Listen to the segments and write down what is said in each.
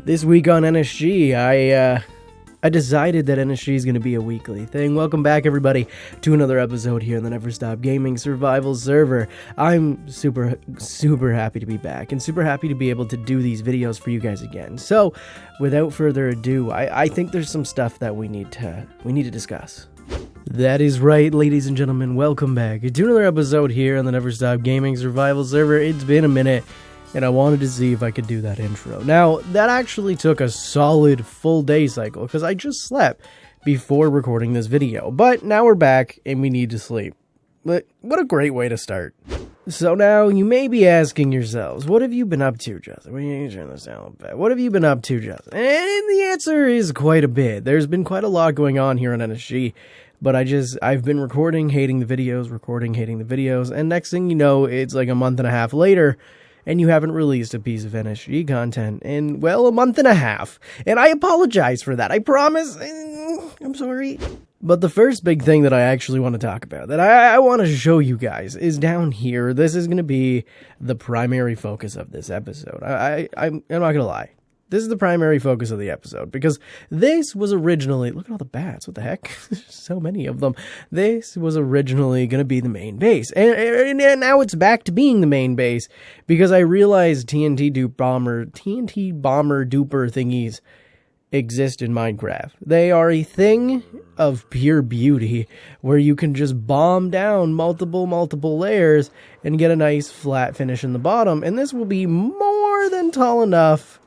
This week on NSG, I decided that NSG is going to be a weekly thing. Welcome back, everybody, to another episode here on the Never Stop Gaming Survival server. I'm super happy to be back and super happy to be able to do these videos for you guys again. So, without further ado, I think there's some stuff that we need to discuss. That is right, ladies and gentlemen. Welcome back to another episode here on the Never Stop Gaming Survival server. It's been a minute, and I wanted to see if I could do that intro. Now, that actually took a solid full day cycle, because I just slept before recording this video. But now we're back, and we need to sleep. But what a great way to start. So now, you may be asking yourselves, what have you been up to, Justin? Well, you turn this down a little bit. What have you been up to, Justin? And the answer is quite a bit. There's been quite a lot going on here on NSG. But I've been recording, hating the videos, and next thing you know, it's like a month and a half later, and you haven't released a piece of NSG content in, well, a month and a half. And I apologize for that. I promise. I'm sorry. But the first big thing that I actually want to talk about, that I want to show you guys, is down here. This is going to be the primary focus of this episode. I'm not going to lie. This is the primary focus of the episode, because this was originally, look at all the bats, what the heck, there's so many of them. This was originally going to be the main base, and now it's back to being the main base, because I realized TNT bomber duper thingies exist in Minecraft. They are a thing of pure beauty, where you can just bomb down multiple layers, and get a nice flat finish in the bottom, and this will be more than tall enough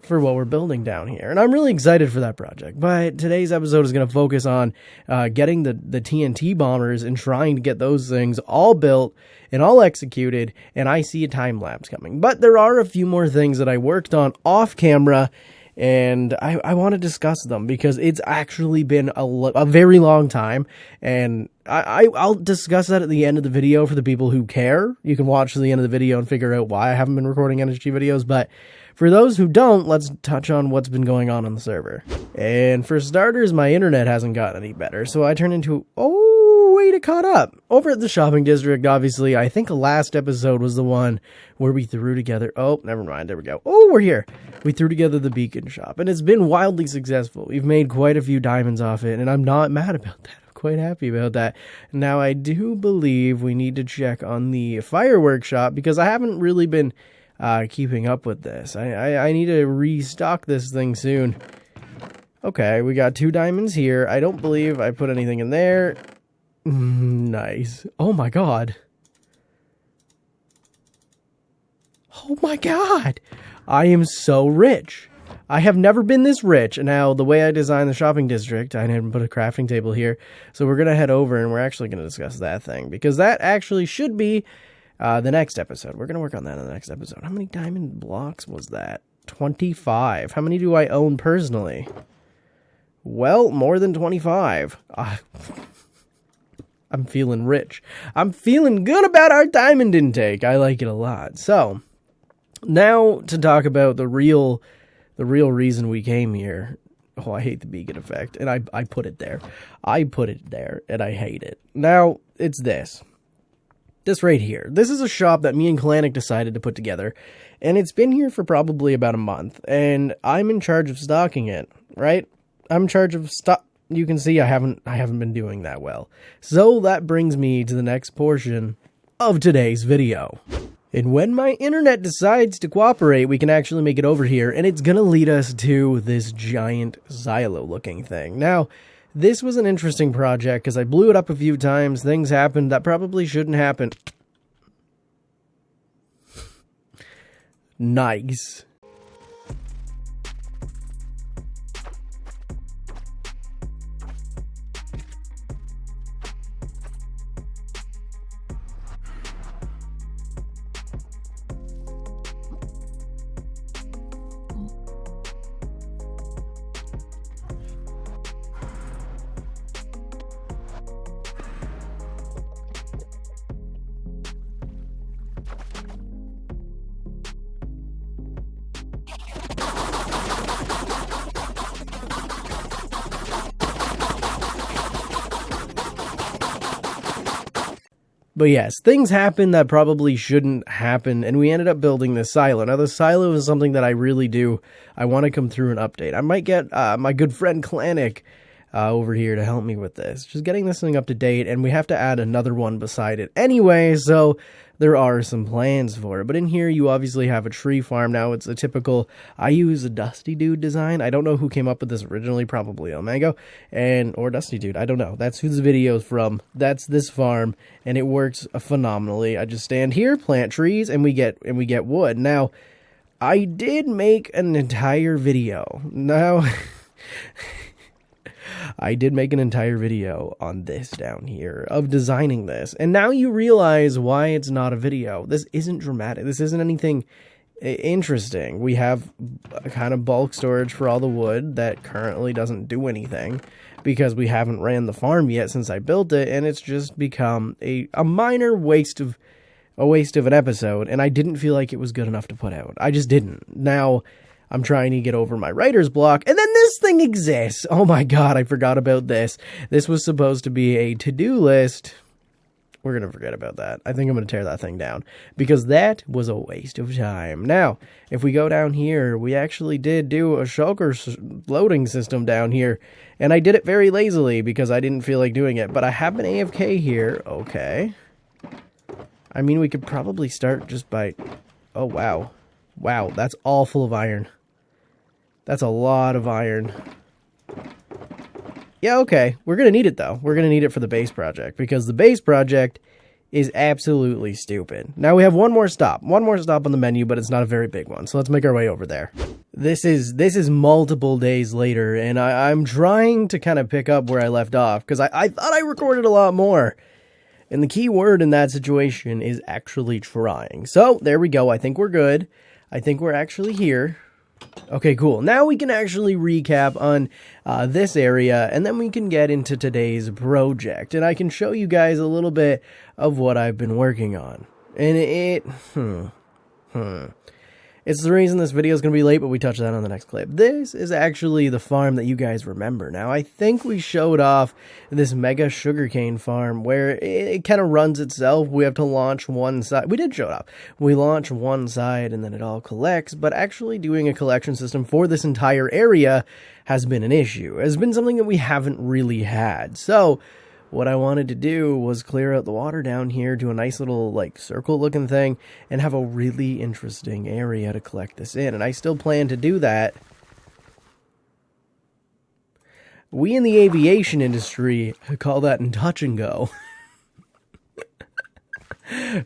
for what we're building down here. And I'm really excited for that project. But today's episode is going to focus on getting the TNT bombers and trying to get those things all built and all executed. And I see a time lapse coming. But there are a few more things that I worked on off camera, and I want to discuss them, because it's actually been a very long time. And I'll discuss that at the end of the video for the people who care. You can watch to the end of the video and figure out why I haven't been recording NSG videos. But for those who don't, let's touch on what's been going on the server. And for starters, my internet hasn't gotten any better, so I turned into, wait, it caught up. Over at the shopping district, obviously, I think the last episode was the one where we threw together, never mind, there we go. We're here. We threw together the beacon shop, and it's been wildly successful. We've made quite a few diamonds off it, and I'm not mad about that. I'm quite happy about that. Now, I do believe we need to check on the fireworks shop, because I haven't really been keeping up with this. I need to restock this thing soon. Okay, we got 2 diamonds here. I don't believe I put anything in there. Nice. Oh my god. Oh my god. I am so rich. I have never been this rich. Now, the way I designed the shopping district, I didn't put a crafting table here. So we're going to head over and we're actually going to discuss that thing, because that actually should be the next episode. We're going to work on that in the next episode. How many diamond blocks was that? 25. How many do I own personally? Well, more than 25. I'm feeling rich. I'm feeling good about our diamond intake. I like it a lot. So, now to talk about the real reason we came here. I hate the beacon effect, and I put it there. I put it there, and I hate it. Now, it's this. This right here. This is a shop that me and Kalanick decided to put together, and it's been here for probably about a month, and I'm in charge of stocking it, right? I'm in charge of stock. You can see I haven't been doing that well. So that brings me to the next portion of today's video. And when my internet decides to cooperate, we can actually make it over here, and it's gonna lead us to this giant silo looking thing. Now, this was an interesting project, because I blew it up a few times. Things happened that probably shouldn't happen. Nice. But yes, things happen that probably shouldn't happen, and we ended up building this silo. Now, the silo is something that I really do. I want to come through and update. I might get my good friend Clanic over here to help me with this. Just getting this thing up to date, and we have to add another one beside it anyway, so there are some plans for it. But in here, you obviously have a tree farm. Now, it's a typical, I use a Dusty Dude design. I don't know who came up with this originally, probably El Mango, or Dusty Dude, I don't know. That's who the video's from. That's this farm, and it works phenomenally. I just stand here, plant trees, and we get wood. Now, I did make an entire video. Now... I did make an entire video on this down here of designing this. And now you realize why it's not a video. This isn't dramatic. This isn't anything interesting. We have a kind of bulk storage for all the wood that currently doesn't do anything because we haven't ran the farm yet since I built it. And it's just become a minor waste of an episode. And I didn't feel like it was good enough to put out. I just didn't. Now... I'm trying to get over my writer's block, and then this thing exists. Oh my god, I forgot about this. This was supposed to be a to-do list. We're going to forget about that. I think I'm going to tear that thing down, because that was a waste of time. Now, if we go down here, we actually did do a shulker loading system down here, and I did it very lazily, because I didn't feel like doing it, but I have been AFK here. Okay. I mean, we could probably start just by... Oh, wow. Wow, that's all full of iron. That's a lot of iron. Yeah, okay. We're going to need it, though. We're going to need it for the base project, because the base project is absolutely stupid. Now, we have one more stop. One more stop on the menu, but it's not a very big one. So let's make our way over there. This is multiple days later, and I'm trying to kind of pick up where I left off, because I thought I recorded a lot more. And the key word in that situation is actually trying. So, there we go. I think we're good. I think we're actually here. Okay, cool. Now we can actually recap on this area, and then we can get into today's project. And I can show you guys a little bit of what I've been working on. And it's the reason this video is going to be late, but we touch that on the next clip. This is actually the farm that you guys remember. Now, I think we showed off this mega sugarcane farm where it kind of runs itself. We have to launch one side. We did show it off. We launch one side and then it all collects, but actually doing a collection system for this entire area has been an issue. It has been something that we haven't really had. So... what I wanted to do was clear out the water down here, do a nice little, like, circle-looking thing, and have a really interesting area to collect this in. And I still plan to do that. We in the aviation industry call that in touch and go.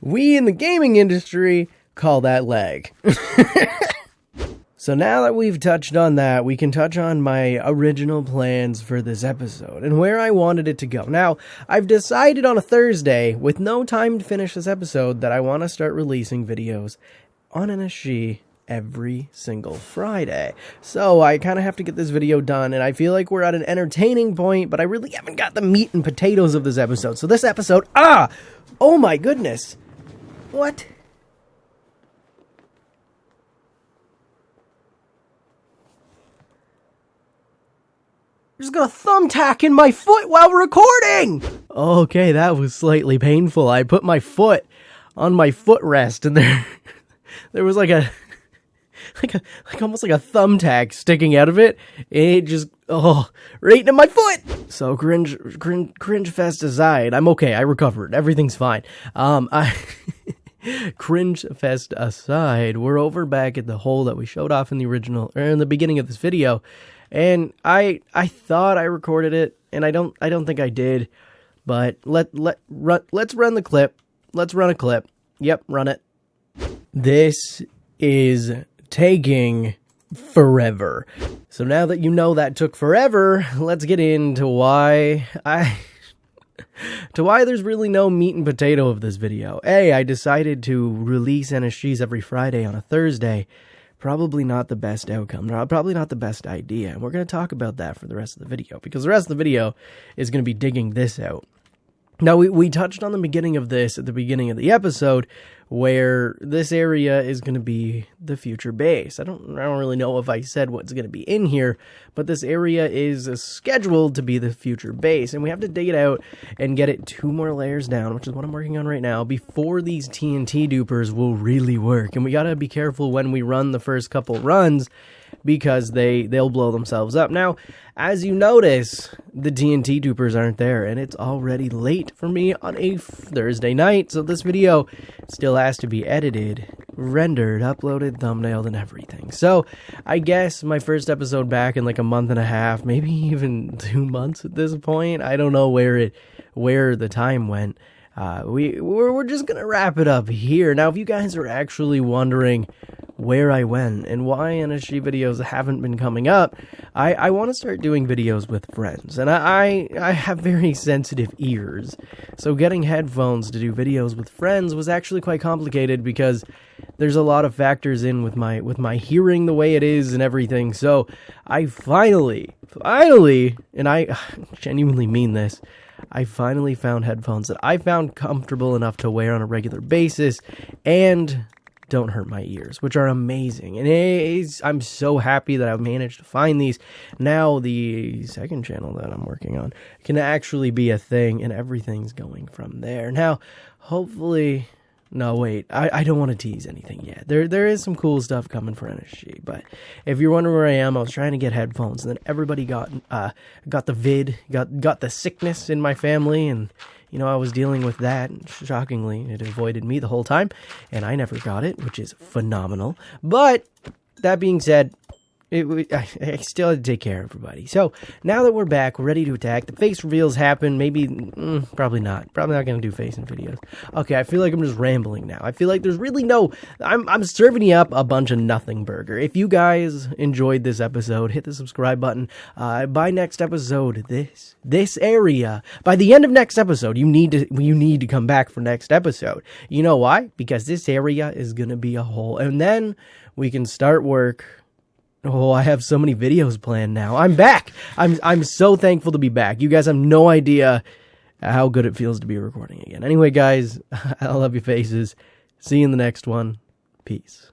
We in the gaming industry call that lag. So now that we've touched on that, we can touch on my original plans for this episode and where I wanted it to go. Now, I've decided on a Thursday, with no time to finish this episode, that I want to start releasing videos on NSG every single Friday. So I kind of have to get this video done, and I feel like we're at an entertaining point, but I really haven't got the meat and potatoes of this episode. So this episode, oh my goodness. What? Just got a thumbtack in my foot while recording! Okay, that was slightly painful. I put my foot on my footrest, and there was like almost like a thumbtack sticking out of it. It just, right into my foot! So cringe fest aside, I'm okay, I recovered, everything's fine. Cringe fest aside, we're over back at the hole that we showed off in the original, or in the beginning of this video. And I thought I recorded it, and I don't think I did, but let's run the clip. Let's run a clip. Yep, run it. This is taking forever. So now that you know that took forever, let's get into why there's really no meat and potato of this video. I decided to release NSGs every Friday on a Thursday. Probably not the best outcome. Probably not the best idea. And we're going to talk about that for the rest of the video, because the rest of the video is going to be digging this out. Now, we touched on the beginning of this at the beginning of the episode, where this area is going to be the future base. I don't really know if I said what's going to be in here, but this area is scheduled to be the future base, and we have to dig it out and get it 2 more layers down, which is what I'm working on right now, before these TNT dupers will really work. And we got to be careful when we run the first couple runs, because they'll blow themselves up. Now, as you notice, the TNT dupers aren't there, and it's already late for me on a Thursday night, so this video still has to be edited, rendered, uploaded, thumbnailed, and everything. So, I guess my first episode back in like a month and a half, maybe even 2 months at this point. I don't know where the time went. We're just gonna wrap it up here. Now, if you guys are actually wondering where I went and why NSG videos haven't been coming up, I want to start doing videos with friends, and I have very sensitive ears, so getting headphones to do videos with friends was actually quite complicated, because there's a lot of factors in with my hearing the way it is and everything. So I finally, and I genuinely mean this, I finally found headphones that I found comfortable enough to wear on a regular basis and don't hurt my ears, which are amazing. And I'm so happy that I've managed to find these. Now the second channel that I'm working on can actually be a thing, and everything's going from there. Now, hopefully... No, wait, I don't want to tease anything yet. There is some cool stuff coming for NSG, but if you're wondering where I am, I was trying to get headphones, and then everybody got the vid, got the sickness in my family, and I was dealing with that, and shockingly, it avoided me the whole time, and I never got it, which is phenomenal. But that being said, I still had to take care of everybody. So, now that we're back, we're ready to attack. The face reveals happen. Maybe, probably not. Probably not going to do face and videos. Okay, I feel like I'm just rambling now. I feel like there's really no... I'm serving you up a bunch of nothing burger. If you guys enjoyed this episode, hit the subscribe button. By next episode, this area... By the end of next episode, you need to come back for next episode. You know why? Because this area is going to be a whole... And then we can start work... Oh, I have so many videos planned now. I'm back. I'm so thankful to be back. You guys have no idea how good it feels to be recording again. Anyway, guys, I love your faces. See you in the next one. Peace.